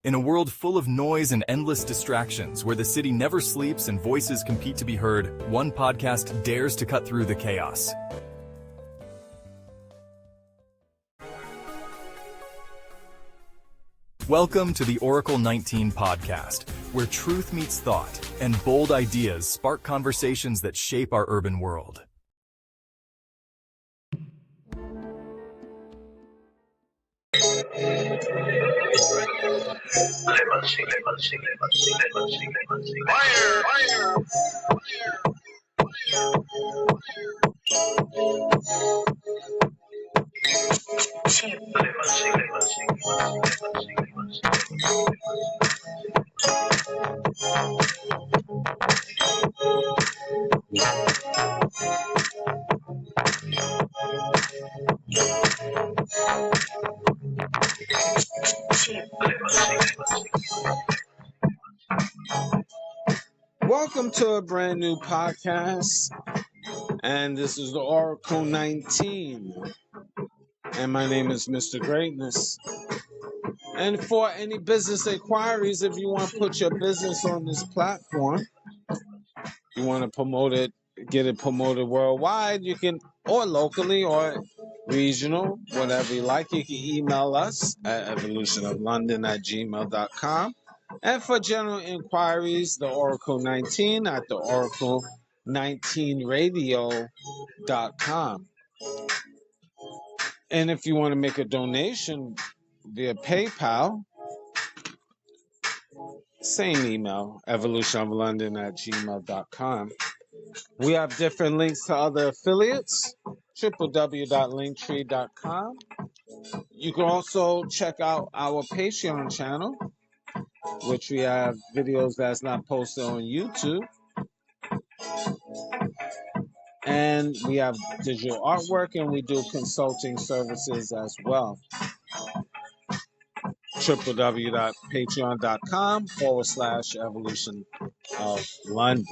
In a world full of noise and endless distractions, where the city never sleeps and voices compete to be heard, one podcast dares to cut through the chaos. Welcome to the Oracle 19 podcast, where truth meets thought and bold ideas spark conversations that shape our urban world. Welcome to a brand new podcast, and this is the Oracle 19, and my name is Mr. Greatness. And for any business inquiries, if you want to put your business on this platform, you want to promote it, get it promoted worldwide, you can, or locally, or regional, whatever you like. You can email us at evolutionoflondon@gmail.com. And for general inquiries, the Oracle 19 at the Oracle19radio.com. And if you want to make a donation via PayPal, same email, evolutionoflondon@gmail.com. We have different links to other affiliates, www.linktree.com. You can also check out our Patreon channel, which we have videos that's not posted on YouTube. And we have digital artwork, and we do consulting services as well. www.patreon.com/evolution of London.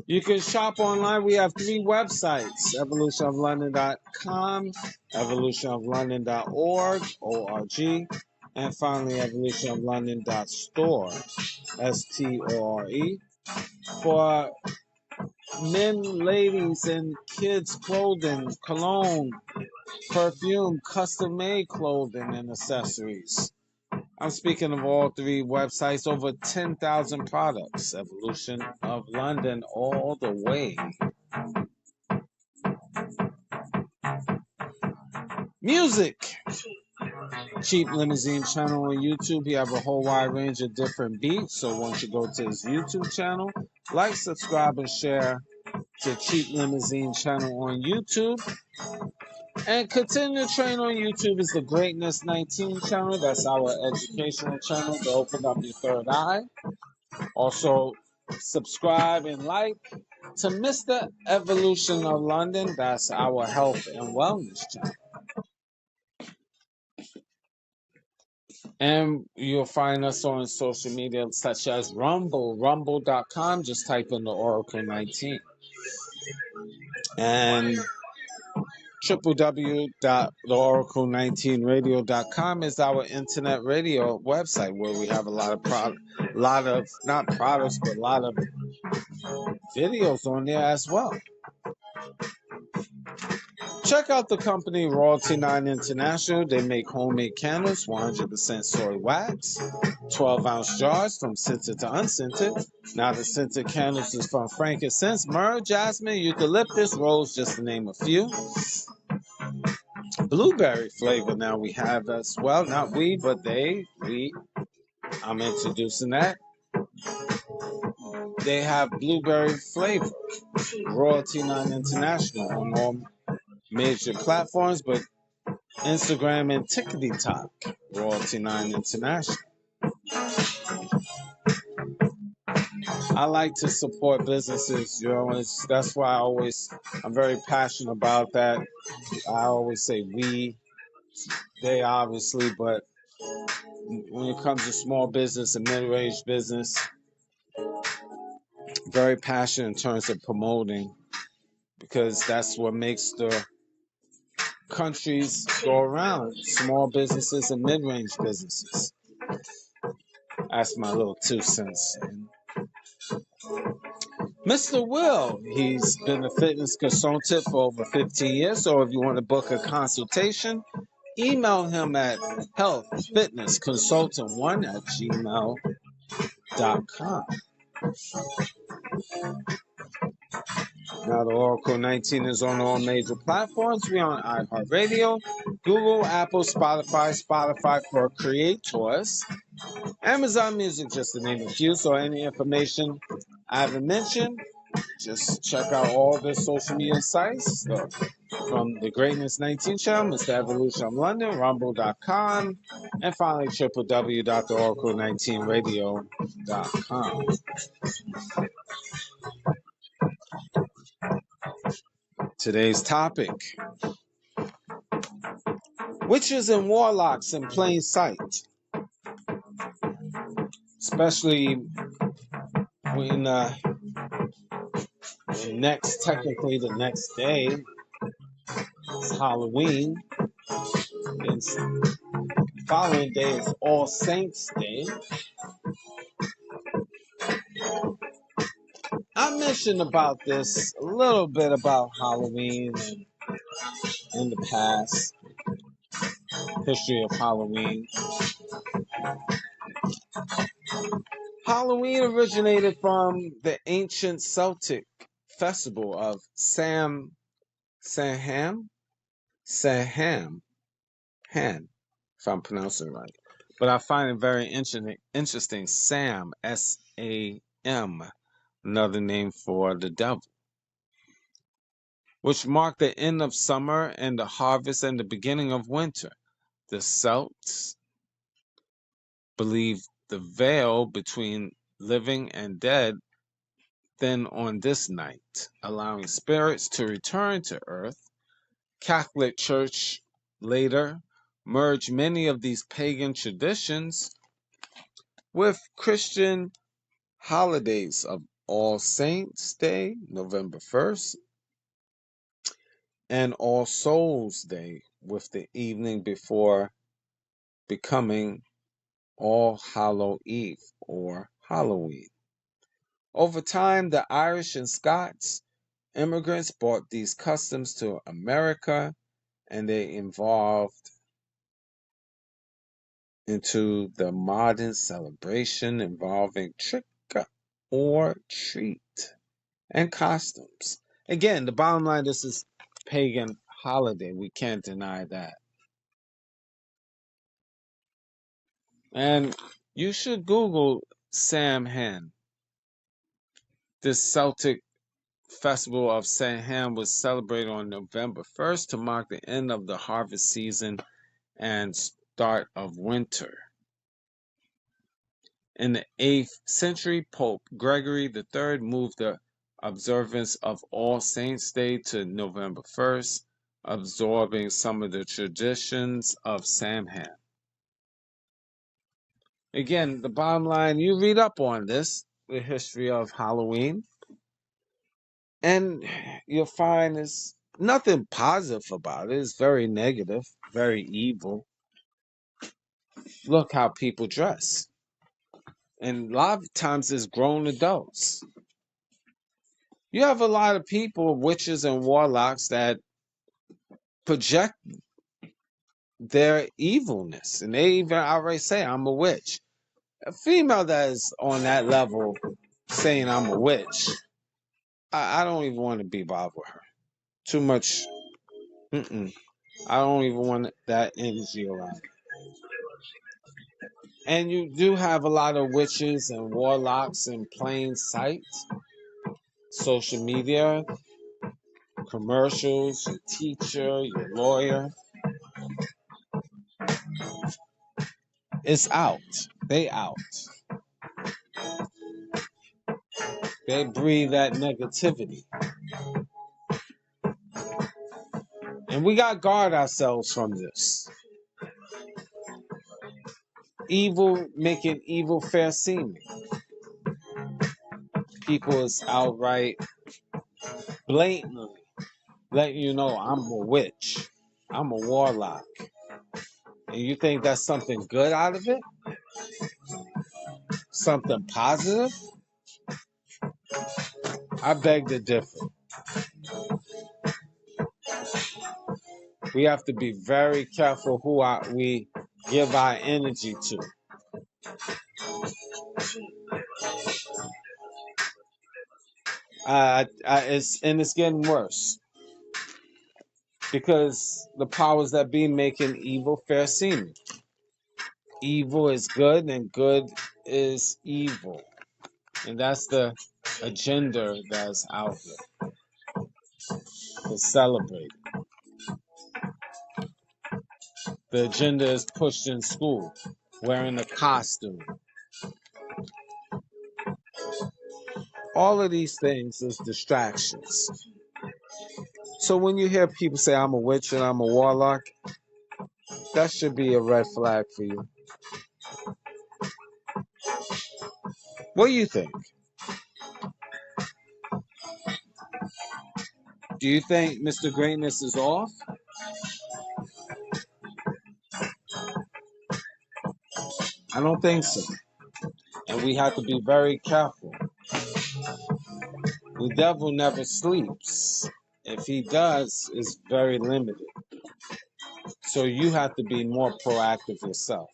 You can shop online. We have 3 websites: evolutionoflondon.com, evolutionoflondon.org, O-R-G, and finally evolutionoflondon.store, S-T-O-R-E, for men, ladies, and kids' clothing, cologne, perfume, custom-made clothing, and accessories. I'm speaking of all 3 websites, over 10,000 products. Evolution of London all the way. Music. Cheap Limousine channel on YouTube. You have a whole wide range of different beats. So once you go to his YouTube channel, like, subscribe, and share to Cheap Limousine channel on YouTube. And continue to train on YouTube is the Greatness 19 channel. That's our educational channel to open up your third eye. Also, subscribe and like to Mr. Evolution of London. That's our health and wellness channel. And you'll find us on social media such as Rumble, rumble.com. Just type in the Oracle 19. And www.theoracle19radio.com is our internet radio website where we have a lot of videos on there as well. Check out the company Royalty 9 International. They make homemade candles, 100% soy wax, 12-ounce jars from scented to unscented. Now the scented candles is from frankincense, myrrh, jasmine, eucalyptus, rose, just to name a few. Blueberry flavor now we have as well. Not we, but they. I'm introducing that. They have blueberry flavor. Royalty 9 International on all major platforms, but Instagram and TikTok, Royalty 9 International. I like to support businesses, that's why I'm very passionate about that. I always say we, they obviously, but when it comes to small business and mid-range business, very passionate in terms of promoting, because that's what makes the countries go around, small businesses and mid-range businesses. That's my little 2 cents. And Mr. Will, he's been a fitness consultant for over 15 years. So if you want to book a consultation, email him at healthfitnessconsultant1@gmail.com. Now, the Oracle 19 is on all major platforms. We're on iHeartRadio, Google, Apple, Spotify for creators, Amazon Music, just to name a few. So any information I haven't mentioned, just check out all the social media sites. From the Greatness 19 channel, Mr. Evolution of London, Rumble.com, and finally www.oracle19radio.com. Today's topic: witches and warlocks in plain sight, especially when technically the next day is Halloween, and the following day is All Saints Day. I mentioned about this a little bit about Halloween in the past, history of Halloween. Halloween originated from the ancient Celtic festival of Samhain, if I'm pronouncing it right. But I find it very interesting. Sam, S-A-M, another name for the devil, which marked the end of summer and the harvest and the beginning of winter. The Celts believed the veil between living and dead thin on this night, allowing spirits to return to earth. Catholic Church later merged many of these pagan traditions with Christian holidays of All Saints Day, November 1st, and All Souls Day, with the evening before becoming All Hallow Eve or Halloween. Over time, the Irish and Scots immigrants brought these customs to America, and they evolved into the modern celebration involving trick or treat and costumes. Again, the bottom line, this is pagan holiday. We can't deny that. And you should Google Samhain. This Celtic festival of Samhain was celebrated on November 1st to mark the end of the harvest season and start of winter. In the 8th century, Pope Gregory III moved the observance of All Saints' Day to November 1st, absorbing some of the traditions of Samhain. Again, the bottom line, you read up on this, the history of Halloween, and you'll find there's nothing positive about it. It's very negative, very evil. Look how people dress. And a lot of times it's grown adults. You have a lot of people, witches and warlocks, that project their evilness. And they even outright say, I'm a witch. A female that is on that level saying I'm a witch, I don't even want to be bothered with her. Too much. I don't even want that energy around. And you do have a lot of witches and warlocks in plain sight. Social media, commercials, your teacher, your lawyer. It's out. They out. They breathe that negativity. And we got to guard ourselves from this. Evil making evil fair seeming. People is outright blatantly letting you know I'm a witch. I'm a warlock. And you think that's something good out of it? Something positive? I beg to differ. We have to be very careful who we give our energy to. It's getting worse because the powers that be making evil fair seeming. Evil is good and good is evil, and that's the agenda that's out here to celebrate. The agenda is pushed in school, wearing a costume. All of these things is distractions. So when you hear people say, I'm a witch and I'm a warlock, that should be a red flag for you. What do you think? Do you think Mr. Greatness is off? I don't think so. And we have to be very careful. The devil never sleeps. If he does, it's very limited. So you have to be more proactive yourself.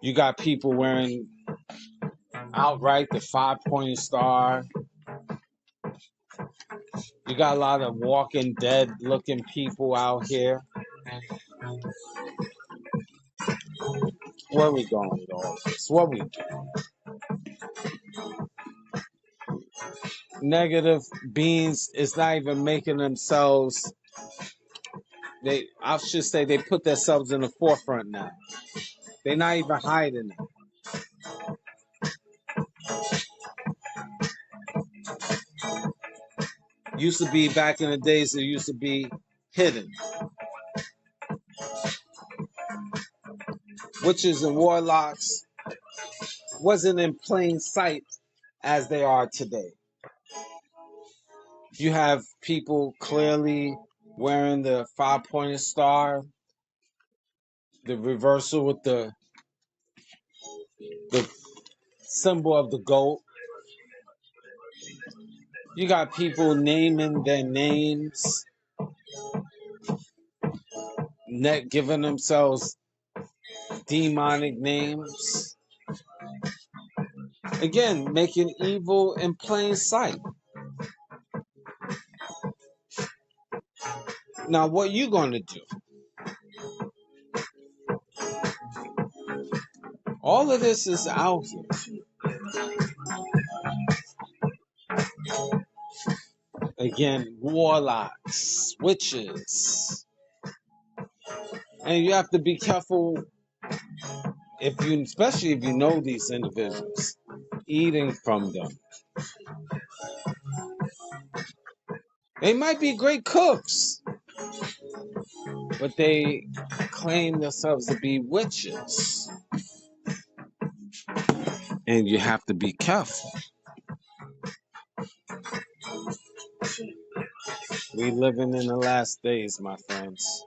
You got people wearing outright the 5-pointed star. You got a lot of Walking Dead looking people out here. Where are we going with all this? What we do? Negative beings is not even making themselves. I should say they put themselves in the forefront now. They're not even hiding it. Used to be back in the days, it used to be hidden. Witches and warlocks wasn't in plain sight as they are today. You have people clearly wearing the 5-pointed star, the reversal with the symbol of the goat. You got people naming their names, giving themselves demonic names. Again, making evil in plain sight. Now, what you going to do? All of this is out here. Again, warlocks, witches. And you have to be careful especially if you know these individuals, eating from them. They might be great cooks, but they claim themselves to be witches. And you have to be careful. We living in the last days, my friends.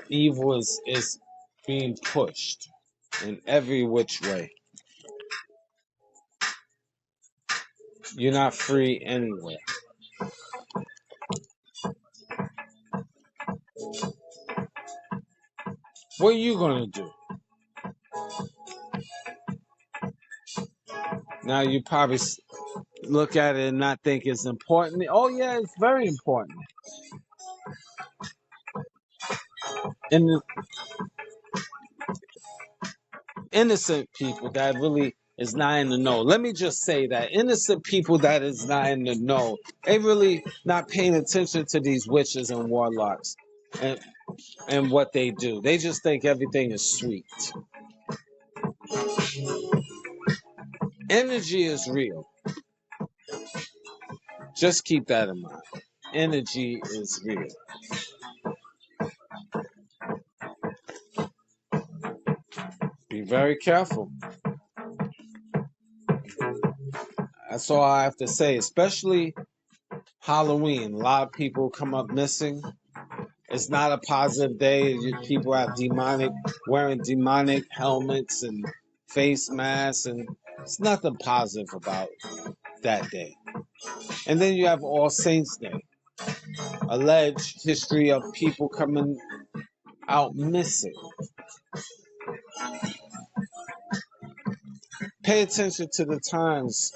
Evil is being pushed in every which way. You're not free anywhere. What are you going to do? Now you probably look at it and not think it's important. Oh yeah, it's very important. And the innocent people that really is not in the know. Let me just say that innocent people that is not in the know, they really not paying attention to these witches and warlocks and what they do. They just think everything is sweet. Energy is real. Just keep that in mind. Energy is real. Be very careful. That's all I have to say. Especially Halloween. A lot of people come up missing. It's not a positive day. People have wearing demonic helmets and face masks, and it's nothing positive about that day. And then you have All Saints Day, alleged history of people coming out missing. Pay attention to the times,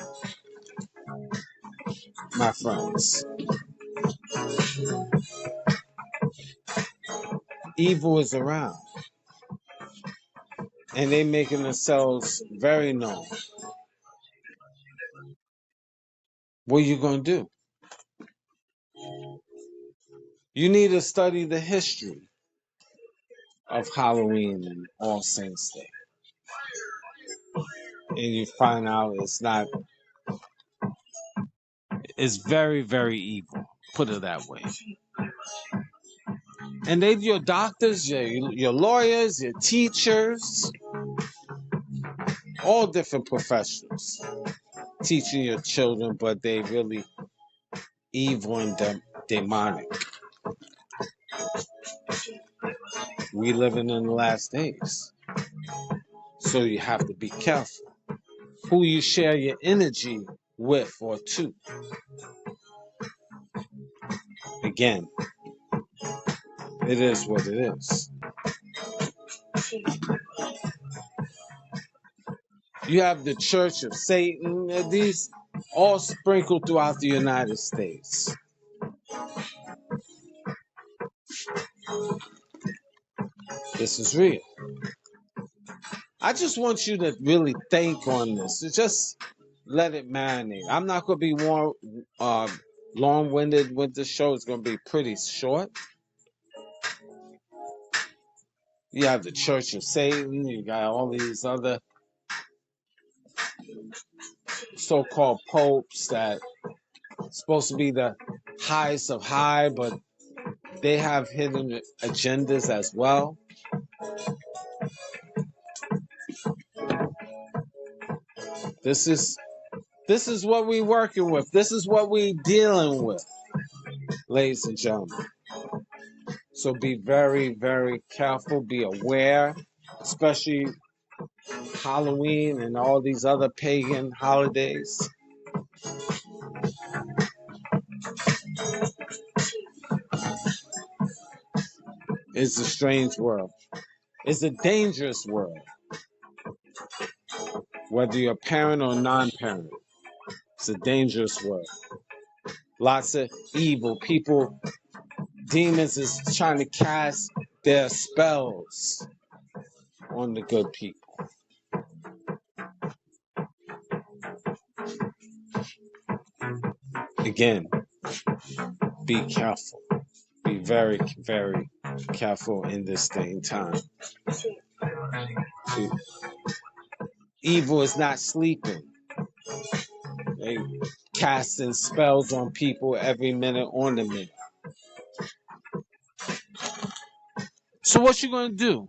my friends. Evil is around, and they making themselves very known. What are you going to do? You need to study the history of Halloween and All Saints Day. And you find out it's very, very evil. Put it that way. And they, your doctors, your lawyers, your teachers, all different professionals teaching your children, but they really evil and demonic. We living in the last days. So you have to be careful who you share your energy with or to. Again, it is what it is. You have the Church of Satan. These all sprinkled throughout the United States. This is real. I just want you to really think on this. Just let it marinate. I'm not going to be more long-winded with this show. It's going to be pretty short. You have the Church of Satan. You got all these other so-called popes that supposed to be the highest of high, but they have hidden agendas as well. This is what we're working with. This is what we're dealing with, ladies and gentlemen. So be very, very careful. Be aware, especially Halloween and all these other pagan holidays. It's a strange world. It's a dangerous world. Whether you're a parent or non-parent, it's a dangerous world. Lots of evil people. Demons is trying to cast their spells on the good people. Again, be careful. Be very, very careful in this day and time. Evil is not sleeping. They casting spells on people every minute on the minute. So what you gonna do?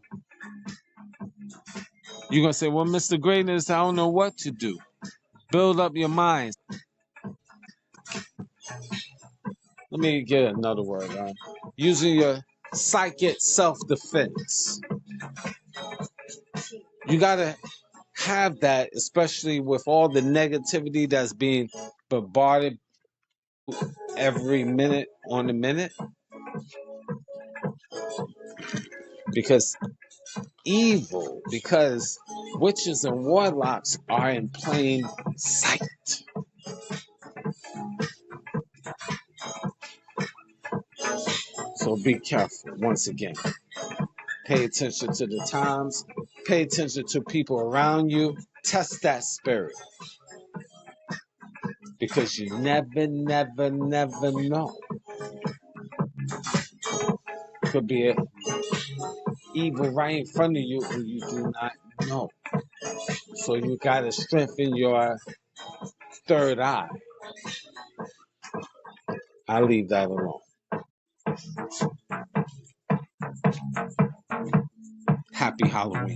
You're gonna say, well, Mr. Greatness, I don't know what to do. Build up your mind. Let me get another word. Using your psychic self-defense. You gotta have that, especially with all the negativity that's being bombarded every minute on the minute. Because witches and warlocks are in plain sight. So be careful once again. Pay attention to the times. Pay attention to people around you. Test that spirit. Because you never, never, never know. Could be an evil right in front of you and you do not know. So you got to strengthen your third eye. I'll leave that alone. Happy Halloween.